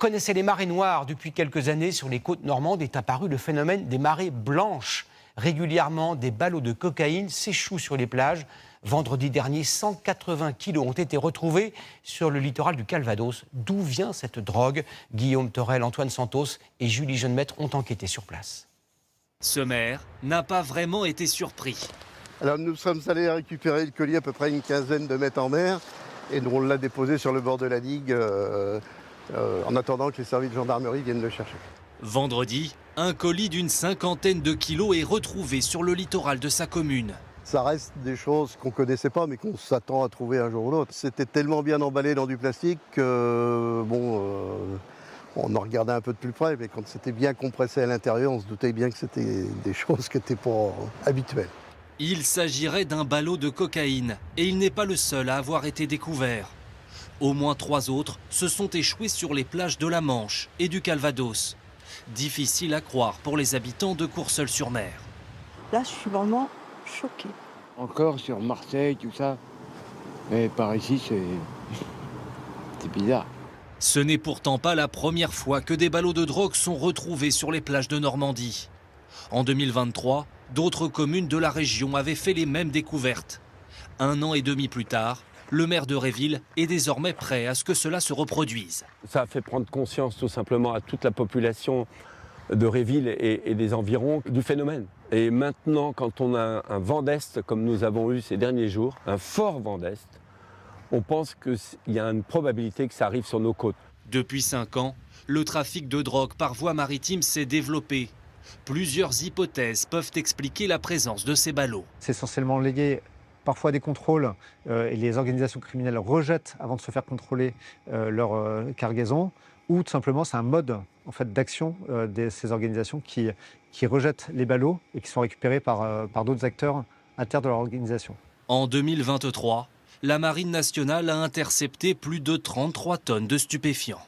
connaissait les marées noires depuis quelques années, sur les côtes normandes est apparu le phénomène des marées blanches. Régulièrement, des ballots de cocaïne s'échouent sur les plages. Vendredi dernier, 180 kilos ont été retrouvés sur le littoral du Calvados. D'où vient cette drogue? Guillaume Torel, Antoine Santos et Julie Jeunemaître ont enquêté sur place. Ce maire n'a pas vraiment été surpris. Alors nous sommes allés récupérer le colis à peu près une quinzaine de mètres en mer et on l'a déposé sur le bord de la digue en attendant que les services de gendarmerie viennent le chercher. Vendredi, un colis d'une cinquantaine de kilos est retrouvé sur le littoral de sa commune. Ça reste des choses qu'on ne connaissait pas mais qu'on s'attend à trouver un jour ou l'autre. C'était tellement bien emballé dans du plastique que on en regardait un peu de plus près, mais quand c'était bien compressé à l'intérieur, on se doutait bien que c'était des choses qui n'étaient pas habituelles. Il s'agirait d'un ballot de cocaïne et il n'est pas le seul à avoir été découvert. Au moins 3 autres se sont échoués sur les plages de la Manche et du Calvados. Difficile à croire pour les habitants de Courseulles-sur-Mer. Là, je suis vraiment choquée. Encore sur Marseille, tout ça. Mais par ici, c'est bizarre. Ce n'est pourtant pas la première fois que des ballots de drogue sont retrouvés sur les plages de Normandie. En 2023, d'autres communes de la région avaient fait les mêmes découvertes. 1 an et demi plus tard, le maire de Réville est désormais prêt à ce que cela se reproduise. Ça a fait prendre conscience tout simplement à toute la population de Réville et des environs du phénomène. Et maintenant, quand on a un vent d'Est, comme nous avons eu ces derniers jours, un fort vent d'Est, on pense qu'il y a une probabilité que ça arrive sur nos côtes. Depuis 5 ans, le trafic de drogue par voie maritime s'est développé. Plusieurs hypothèses peuvent expliquer la présence de ces ballots. C'est essentiellement lié parfois à des contrôles et les organisations criminelles rejettent avant de se faire contrôler leur cargaison, ou tout simplement c'est un mode en fait, d'action de ces organisations qui rejettent les ballots et qui sont récupérés par d'autres acteurs internes de leur organisation. En 2023, la Marine nationale a intercepté plus de 33 tonnes de stupéfiants.